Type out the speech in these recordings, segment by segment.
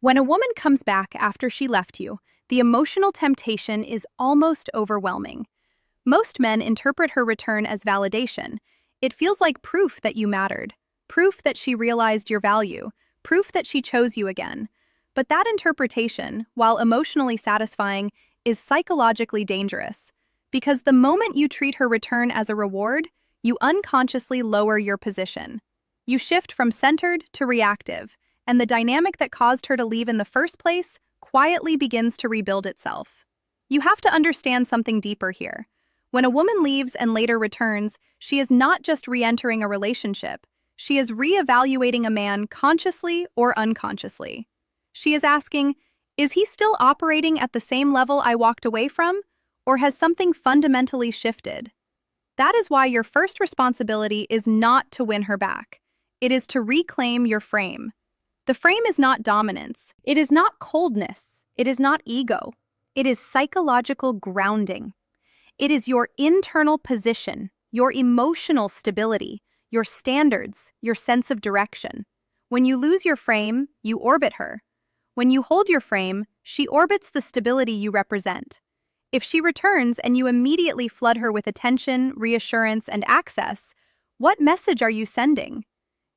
When a woman comes back after she left you, the emotional temptation is almost overwhelming. Most men interpret her return as validation. It feels like proof that you mattered, proof that she realized your value, proof that she chose you again. But that interpretation, while emotionally satisfying, is psychologically dangerous. Because the moment you treat her return as a reward, you unconsciously lower your position. You shift from centered to reactive, and the dynamic that caused her to leave in the first place quietly begins to rebuild itself. You have to understand something deeper here. When a woman leaves and later returns, she is not just re-entering a relationship, she is re-evaluating a man consciously or unconsciously. She is asking, is he still operating at the same level I walked away from, or has something fundamentally shifted? That is why your first responsibility is not to win her back. It is to reclaim your frame. The frame is not dominance. It is not coldness. It is not ego. It is psychological grounding. It is your internal position, your emotional stability, your standards, your sense of direction. When you lose your frame, you orbit her. When you hold your frame, she orbits the stability you represent. If she returns and you immediately flood her with attention, reassurance, and access, what message are you sending?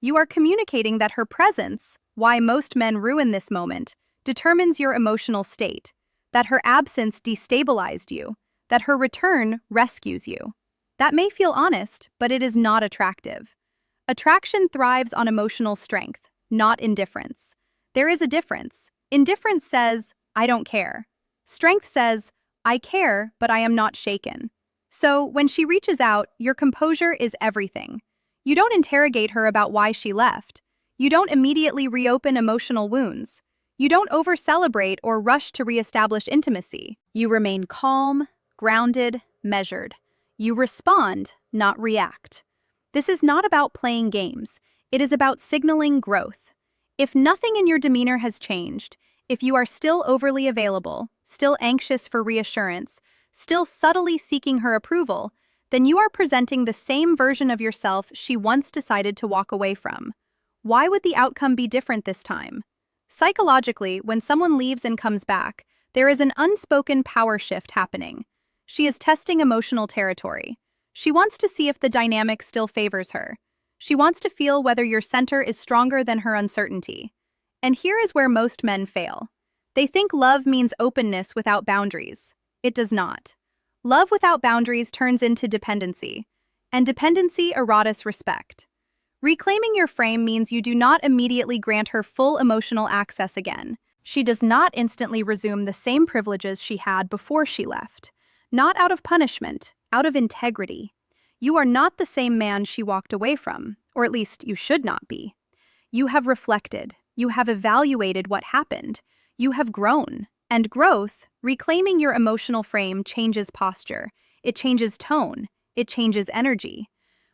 You are communicating that her presence, why most men ruin this moment, determines your emotional state, that her absence destabilized you, that her return rescues you. That may feel honest, but it is not attractive. Attraction thrives on emotional strength, not indifference. There is a difference. Indifference says, I don't care. Strength says, I care, but I am not shaken. So, when she reaches out, your composure is everything. You don't interrogate her about why she left. You don't immediately reopen emotional wounds. You don't over-celebrate or rush to reestablish intimacy. You remain calm, grounded, measured. You respond, not react. This is not about playing games. It is about signaling growth. If nothing in your demeanor has changed, if you are still overly available, still anxious for reassurance, still subtly seeking her approval, then you are presenting the same version of yourself she once decided to walk away from. Why would the outcome be different this time? Psychologically, when someone leaves and comes back, there is an unspoken power shift happening. She is testing emotional territory. She wants to see if the dynamic still favors her. She wants to feel whether your center is stronger than her uncertainty. And here is where most men fail. They think love means openness without boundaries. It does not. Love without boundaries turns into dependency, and dependency erodes respect. Reclaiming your frame means you do not immediately grant her full emotional access again. She does not instantly resume the same privileges she had before she left. Not out of punishment, out of integrity. You are not the same man she walked away from, or at least you should not be. You have reflected. You have evaluated what happened. You have grown. And growth, reclaiming your emotional frame, changes posture. It changes tone. It changes energy.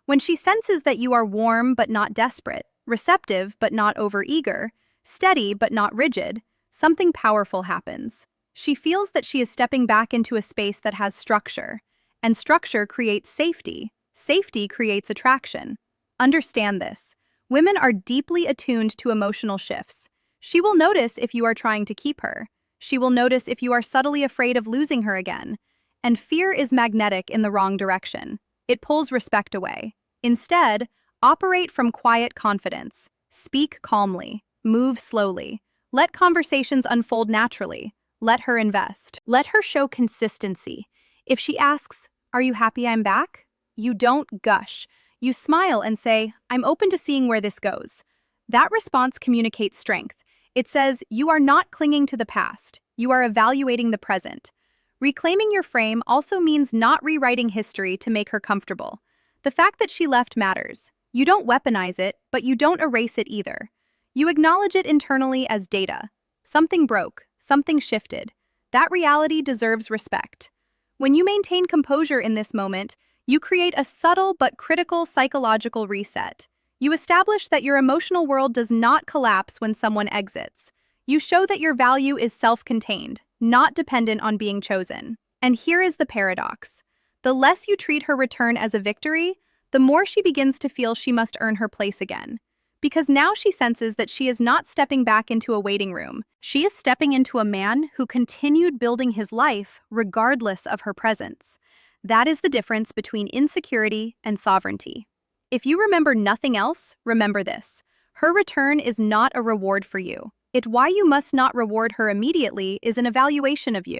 When she senses that you are warm but not desperate, receptive but not overeager, steady but not rigid, something powerful happens. She feels that she is stepping back into a space that has structure. And structure creates safety. Safety creates attraction. Understand this. Women are deeply attuned to emotional shifts. She will notice if you are trying to keep her. She will notice if you are subtly afraid of losing her again. And fear is magnetic in the wrong direction. It pulls respect away. Instead, operate from quiet confidence. Speak calmly. Move slowly. Let conversations unfold naturally. Let her invest. Let her show consistency. If she asks, "Are you happy I'm back?" you don't gush. You smile and say, "I'm open to seeing where this goes." That response communicates strength. It says, you are not clinging to the past. You are evaluating the present. Reclaiming your frame also means not rewriting history to make her comfortable. The fact that she left matters. You don't weaponize it, but you don't erase it either. You acknowledge it internally as data. Something broke. Something shifted. That reality deserves respect. When you maintain composure in this moment, you create a subtle but critical psychological reset. You establish that your emotional world does not collapse when someone exits. You show that your value is self-contained, not dependent on being chosen. And here is the paradox. The less you treat her return as a victory, the more she begins to feel she must earn her place again. Because now she senses that she is not stepping back into a waiting room. She is stepping into a man who continued building his life regardless of her presence. That is the difference between insecurity and sovereignty. If you remember nothing else, remember this. Her return is not a reward for you. Why you must not reward her immediately is an evaluation of you.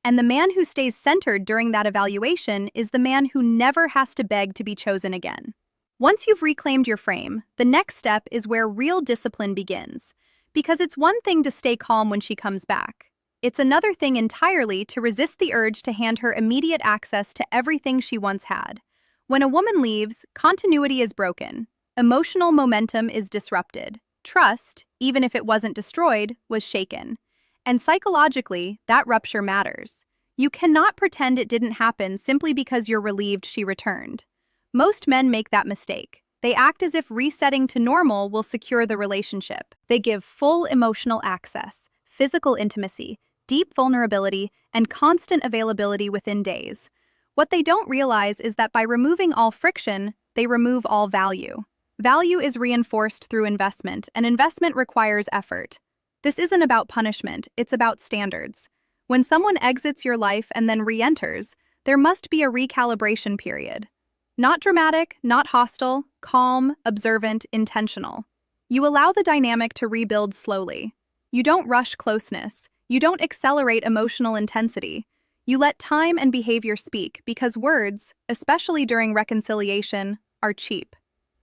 And the man who stays centered during that evaluation is the man who never has to beg to be chosen again. Once you've reclaimed your frame, the next step is where real discipline begins. Because it's one thing to stay calm when she comes back. It's another thing entirely to resist the urge to hand her immediate access to everything she once had. When a woman leaves, continuity is broken. Emotional momentum is disrupted. Trust, even if it wasn't destroyed, was shaken. And psychologically, that rupture matters. You cannot pretend it didn't happen simply because you're relieved she returned. Most men make that mistake. They act as if resetting to normal will secure the relationship. They give full emotional access, physical intimacy, deep vulnerability, and constant availability within days. What they don't realize is that by removing all friction, they remove all value. Value is reinforced through investment, and investment requires effort. This isn't about punishment, it's about standards. When someone exits your life and then re-enters, there must be a recalibration period. Not dramatic, not hostile, calm, observant, intentional. You allow the dynamic to rebuild slowly. You don't rush closeness. You don't accelerate emotional intensity. You let time and behavior speak because words, especially during reconciliation, are cheap.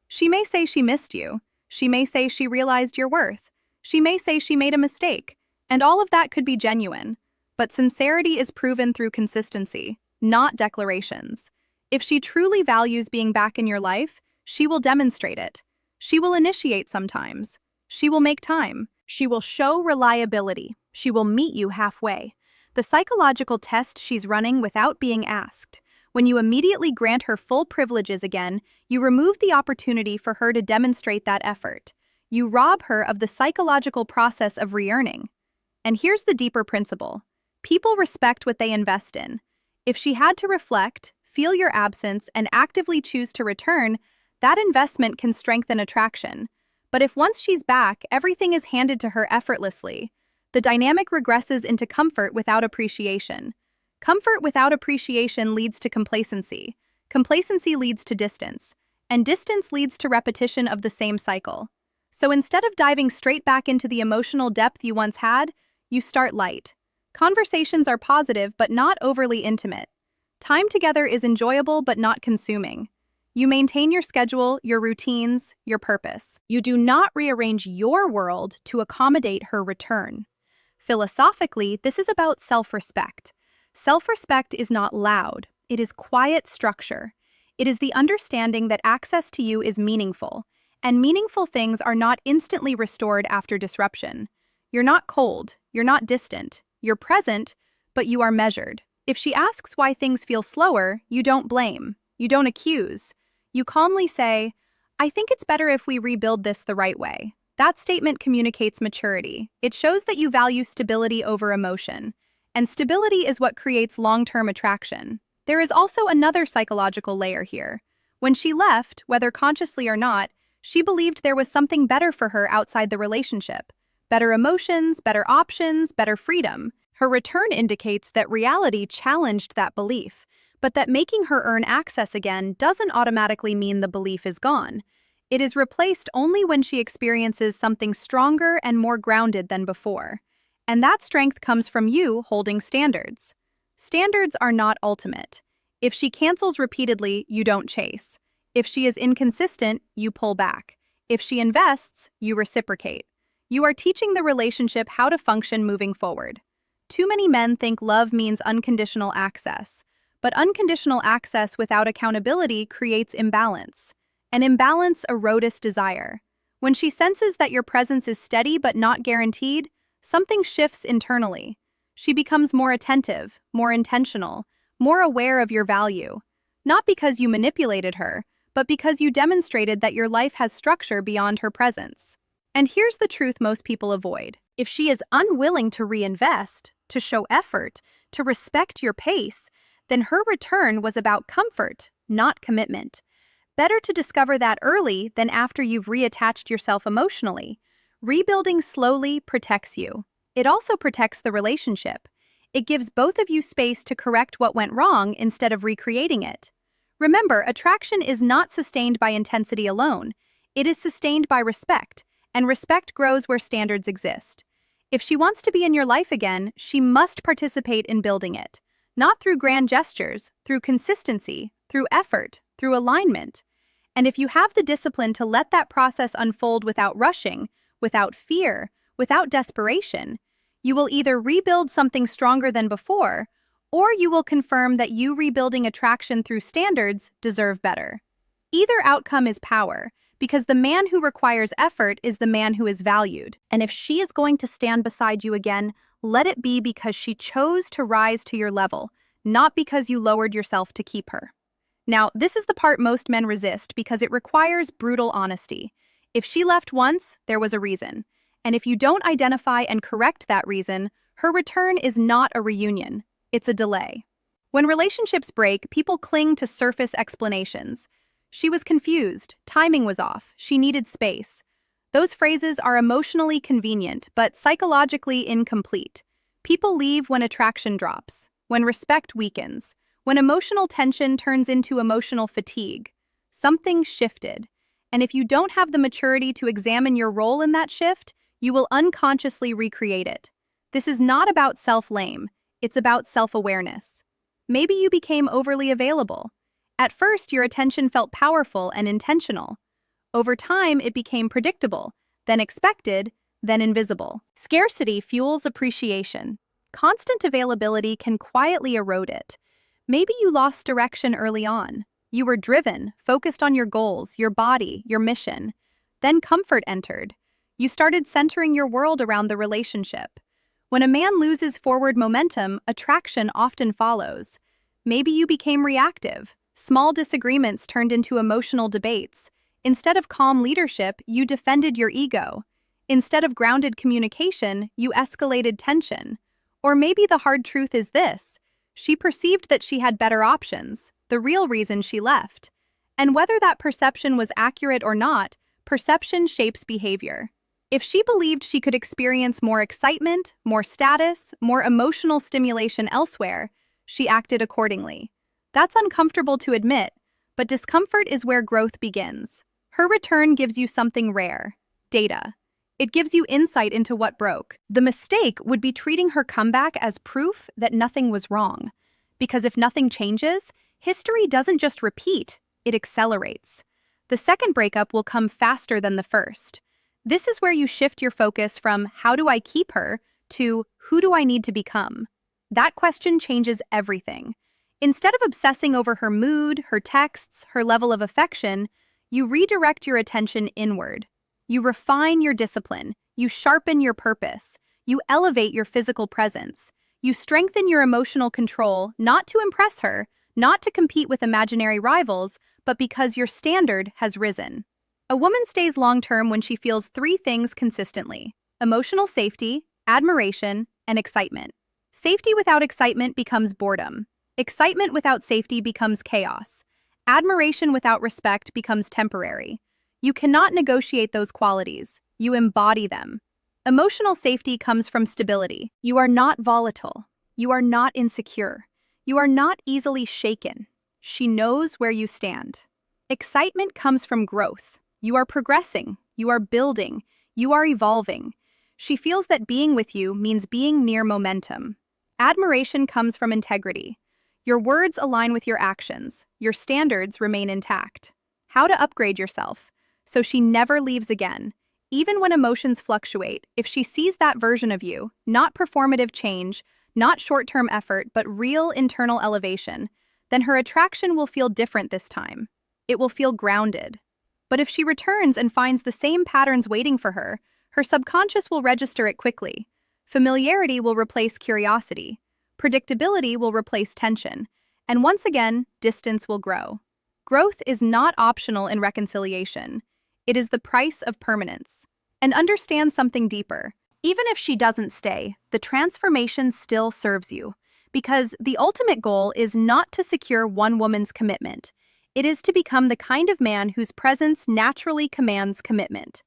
She may say she missed you. She may say she realized your worth. She may say she made a mistake. And all of that could be genuine. But sincerity is proven through consistency, not declarations. If she truly values being back in your life, she will demonstrate it. She will initiate sometimes. She will make time. She will show reliability. She will meet you halfway. The psychological test she's running without being asked. When you immediately grant her full privileges again, you remove the opportunity for her to demonstrate that effort. You rob her of the psychological process of re-earning. And here's the deeper principle. People respect what they invest in. If she had to reflect, feel your absence, and actively choose to return, that investment can strengthen attraction. But if once she's back, everything is handed to her effortlessly, the dynamic regresses into comfort without appreciation. Comfort without appreciation leads to complacency. Complacency leads to distance. And distance leads to repetition of the same cycle. So instead of diving straight back into the emotional depth you once had, you start light. Conversations are positive but not overly intimate. Time together is enjoyable but not consuming. You maintain your schedule, your routines, your purpose. You do not rearrange your world to accommodate her return. Philosophically, this is about self-respect. Self-respect is not loud. It is quiet structure. It is the understanding that access to you is meaningful, and meaningful things are not instantly restored after disruption. You're not cold. You're not distant. You're present, but you are measured. If she asks why things feel slower, you don't blame. You don't accuse. You calmly say, "I think it's better if we rebuild this the right way." That statement communicates maturity. It shows that you value stability over emotion. And stability is what creates long-term attraction. There is also another psychological layer here. When she left, whether consciously or not, she believed there was something better for her outside the relationship. Better emotions, better options, better freedom. Her return indicates that reality challenged that belief, but that making her earn access again doesn't automatically mean the belief is gone. It is replaced only when she experiences something stronger and more grounded than before. And that strength comes from you holding standards. Standards are not ultimate. If she cancels repeatedly, you don't chase. If she is inconsistent, you pull back. If she invests, you reciprocate. You are teaching the relationship how to function moving forward. Too many men think love means unconditional access, but unconditional access without accountability creates imbalance. An imbalance erodes desire. When she senses that your presence is steady but not guaranteed, something shifts internally. She becomes more attentive, more intentional, more aware of your value. Not because you manipulated her, but because you demonstrated that your life has structure beyond her presence. And here's the truth most people avoid. If she is unwilling to reinvest, to show effort, to respect your pace, then her return was about comfort, not commitment. Better to discover that early than after you've reattached yourself emotionally. Rebuilding slowly protects you. It also protects the relationship. It gives both of you space to correct what went wrong instead of recreating it. Remember, attraction is not sustained by intensity alone. It is sustained by respect, and respect grows where standards exist. If she wants to be in your life again, she must participate in building it. Not through grand gestures, through consistency, through effort, through alignment. And if you have the discipline to let that process unfold without rushing, without fear, without desperation, you will either rebuild something stronger than before, or you will confirm that you rebuilding attraction through standards deserve better. Either outcome is power, because the man who requires effort is the man who is valued. And if she is going to stand beside you again, let it be because she chose to rise to your level, not because you lowered yourself to keep her. Now, this is the part most men resist because it requires brutal honesty. If she left once, there was a reason. And if you don't identify and correct that reason, her return is not a reunion. It's a delay. When relationships break, people cling to surface explanations. She was confused, timing was off, she needed space. Those phrases are emotionally convenient, but psychologically incomplete. People leave when attraction drops, when respect weakens, when emotional tension turns into emotional fatigue. Something shifted. And if you don't have the maturity to examine your role in that shift, you will unconsciously recreate it. This is not about self-blame, it's about self-awareness. Maybe you became overly available. At first, your attention felt powerful and intentional. Over time, it became predictable, then expected, then invisible. Scarcity fuels appreciation. Constant availability can quietly erode it. Maybe you lost direction early on. You were driven, focused on your goals, your body, your mission. Then comfort entered. You started centering your world around the relationship. When a man loses forward momentum, attraction often follows. Maybe you became reactive. Small disagreements turned into emotional debates. Instead of calm leadership, you defended your ego. Instead of grounded communication, you escalated tension. Or maybe the hard truth is this: she perceived that she had better options, the real reason she left. And whether that perception was accurate or not, perception shapes behavior. If she believed she could experience more excitement, more status, more emotional stimulation elsewhere, she acted accordingly. That's uncomfortable to admit, but discomfort is where growth begins. Her return gives you something rare: data. It gives you insight into what broke. The mistake would be treating her comeback as proof that nothing was wrong. Because if nothing changes, history doesn't just repeat, it accelerates. The second breakup will come faster than the first. This is where you shift your focus from "how do I keep her" to "who do I need to become?" That question changes everything. Instead of obsessing over her mood, her texts, her level of affection, you redirect your attention inward. You refine your discipline, you sharpen your purpose, you elevate your physical presence, you strengthen your emotional control, not to impress her, not to compete with imaginary rivals, but because your standard has risen. A woman stays long-term when she feels three things consistently: emotional safety, admiration, and excitement. Safety without excitement becomes boredom. Excitement without safety becomes chaos. Admiration without respect becomes temporary. You cannot negotiate those qualities. You embody them. Emotional safety comes from stability. You are not volatile. You are not insecure. You are not easily shaken. She knows where you stand. Excitement comes from growth. You are progressing. You are building. You are evolving. She feels that being with you means being near momentum. Admiration comes from integrity. Your words align with your actions. Your standards remain intact. How to upgrade yourself so she never leaves again. Even when emotions fluctuate, if she sees that version of you, not performative change, not short-term effort, but real internal elevation, then her attraction will feel different this time. It will feel grounded. But if she returns and finds the same patterns waiting for her, her subconscious will register it quickly. Familiarity will replace curiosity. Predictability will replace tension. And once again, distance will grow. Growth is not optional in reconciliation. It is the price of permanence. And understand something deeper. Even if she doesn't stay, the transformation still serves you. Because the ultimate goal is not to secure one woman's commitment. It is to become the kind of man whose presence naturally commands commitment.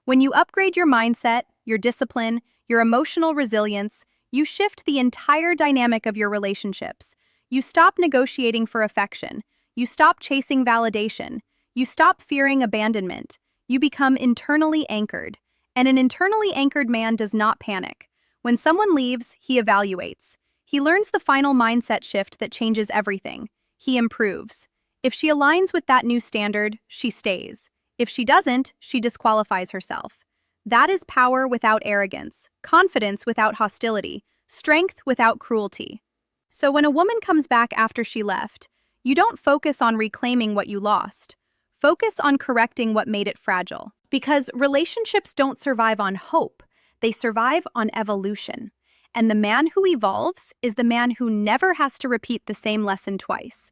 When you upgrade your mindset, your discipline, your emotional resilience, you shift the entire dynamic of your relationships. You stop negotiating for affection. You stop chasing validation. You stop fearing abandonment. You become internally anchored. And an internally anchored man does not panic. When someone leaves, he evaluates. He learns the final mindset shift that changes everything. He improves. If she aligns with that new standard, she stays. If she doesn't, she disqualifies herself. That is power without arrogance, confidence without hostility, strength without cruelty. So when a woman comes back after she left, you don't focus on reclaiming what you lost. Focus on correcting what made it fragile. Because relationships don't survive on hope, they survive on evolution. And the man who evolves is the man who never has to repeat the same lesson twice.